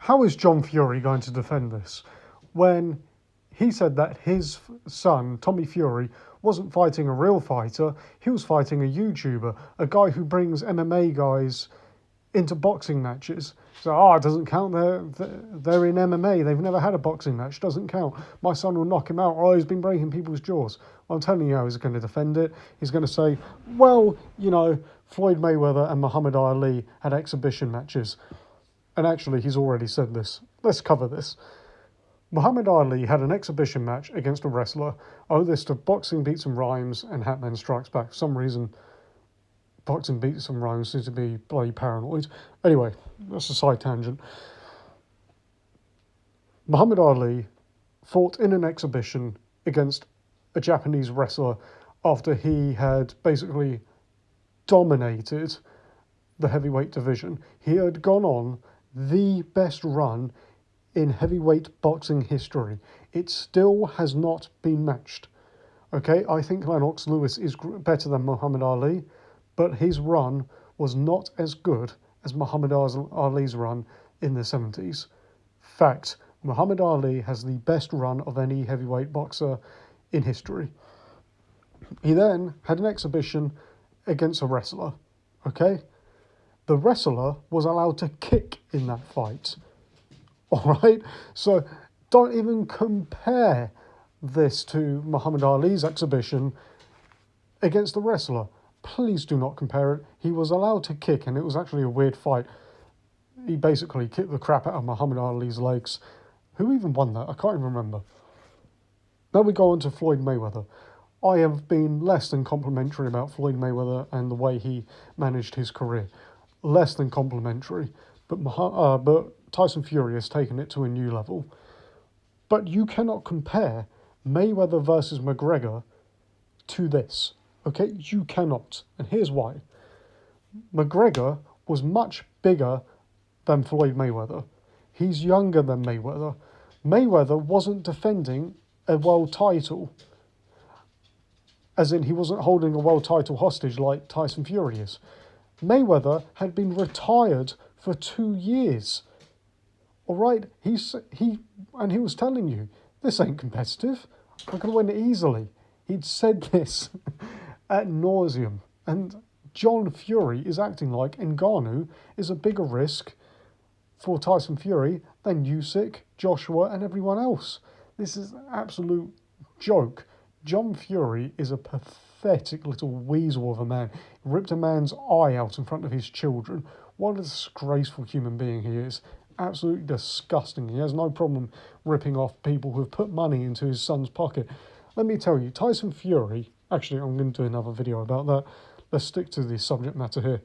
how is John Fury going to defend this when he said that his son, Tommy Fury, wasn't fighting a real fighter, he was fighting a YouTuber, a guy who brings MMA guys into boxing matches. So, it doesn't count, they're in MMA, they've never had a boxing match, doesn't count. My son will knock him out, he's been breaking people's jaws. I'm telling you how he's going to defend it. He's going to say, well, Floyd Mayweather and Muhammad Ali had exhibition matches. And actually, he's already said this. Let's cover this. Muhammad Ali had an exhibition match against a wrestler. This to Boxing Beats and Rhymes and Hatman Strikes Back. For some reason, Boxing Beats and Rhymes seems to be bloody paranoid. Anyway, that's a side tangent. Muhammad Ali fought in an exhibition against a Japanese wrestler after he had basically dominated the heavyweight division. He had gone on the best run in heavyweight boxing history. It still has not been matched. Okay, I think Lennox Lewis is better than Muhammad Ali, but his run was not as good as Muhammad Ali's run in the 70s. Fact, Muhammad Ali has the best run of any heavyweight boxer in history. He then had an exhibition against a wrestler, okay? The wrestler was allowed to kick in that fight, all right? So don't even compare this to Muhammad Ali's exhibition against the wrestler. Please do not compare it. He was allowed to kick, and it was actually a weird fight. He basically kicked the crap out of Muhammad Ali's legs. Who even won that? I can't even remember. Now we go on to Floyd Mayweather. I have been less than complimentary about Floyd Mayweather and the way he managed his career. Less than complimentary. But Tyson Fury has taken it to a new level. But you cannot compare Mayweather versus McGregor to this. Okay? You cannot. And here's why. McGregor was much bigger than Floyd Mayweather. He's younger than Mayweather. Mayweather wasn't defending a world title. As in, he wasn't holding a world title hostage like Tyson Fury is. Mayweather had been retired for 2 years. All right? He was telling you, this ain't competitive. I can win it easily. He'd said this ad nauseum. And John Fury is acting like Ngannou is a bigger risk for Tyson Fury than Usyk, Joshua, and everyone else. This is an absolute joke. John Fury is a pathetic little weasel of a man. He ripped a man's eye out in front of his children. What a disgraceful human being he is. Absolutely disgusting. He has no problem ripping off people who have put money into his son's pocket. Let me tell you, Tyson Fury... Actually, I'm going to do another video about that. Let's stick to the subject matter here.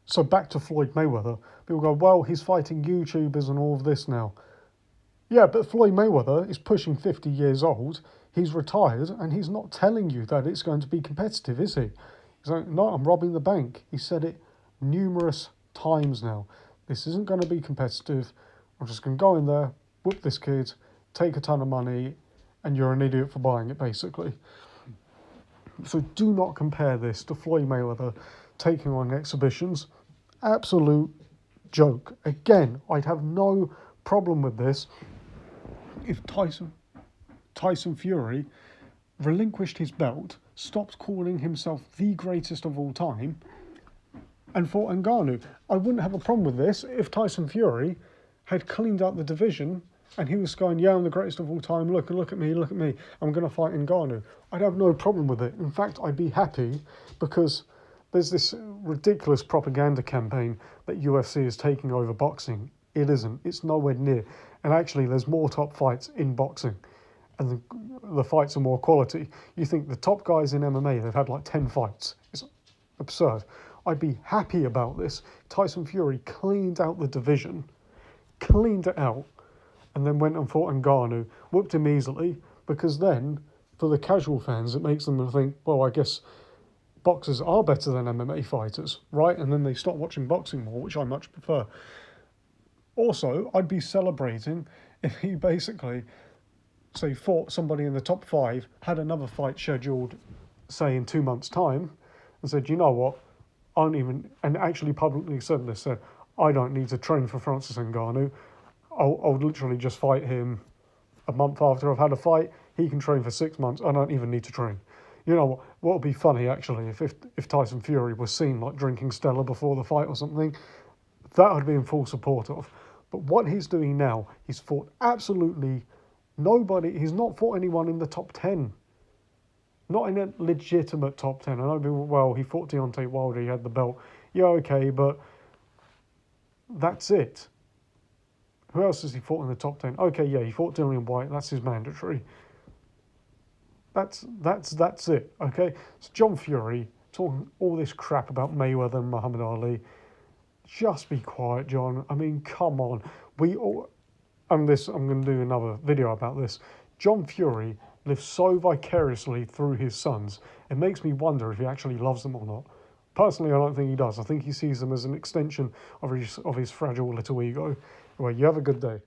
So back to Floyd Mayweather. People go, well, he's fighting YouTubers and all of this now. Yeah, but Floyd Mayweather is pushing 50 years old. He's retired, and he's not telling you that it's going to be competitive, is he? He's like, no, I'm robbing the bank. He said it numerous times now. This isn't going to be competitive. I'm just going to go in there, whoop this kid, take a ton of money, and you're an idiot for buying it, basically. So do not compare this to Floyd Mayweather taking on exhibitions. Absolute joke. Again, I'd have no problem with this if Tyson Fury relinquished his belt, stopped calling himself the greatest of all time, and fought Ngannou. I wouldn't have a problem with this if Tyson Fury had cleaned up the division and he was going, yeah, I'm the greatest of all time, look at me, I'm going to fight Ngannou. I'd have no problem with it. In fact, I'd be happy because there's this ridiculous propaganda campaign that UFC is taking over boxing. It isn't. It's nowhere near. And actually, there's more top fights in boxing. And the fights are more quality. You think the top guys in MMA, they've had like 10 fights. It's absurd. I'd be happy about this. Tyson Fury cleaned out the division, cleaned it out, and then went and fought Ngannou, whooped him easily, because then, for the casual fans, it makes them think, well, I guess boxers are better than MMA fighters, right? And then they stop watching boxing more, which I much prefer. Also, I'd be celebrating if he basically, say, fought somebody in the top 5, had another fight scheduled, say, in 2 months' time, and said, you know what, and actually publicly said this, said, I don't need to train for Francis Ngannou. I'll literally just fight him a month after I've had a fight. He can train for 6 months. I don't even need to train. You know what would be funny actually if Tyson Fury was seen like drinking Stella before the fight or something. That I'd be in full support of. But what he's doing now, he's fought absolutely nobody. He's not fought anyone in the top 10. Not in a legitimate top 10. I know people, well, he fought Deontay Wilder, he had the belt. Yeah, okay, but that's it. Who else has he fought in the top 10? Okay, yeah, he fought Dillian White. That's his mandatory. That's it, okay? So John Fury, talking all this crap about Mayweather and Muhammad Ali. Just be quiet, John. I mean, come on. We all... I'm going to do another video about this. John Fury lives so vicariously through his sons. It makes me wonder if he actually loves them or not. Personally, I don't think he does. I think he sees them as an extension of his fragile little ego. Anyway, you have a good day.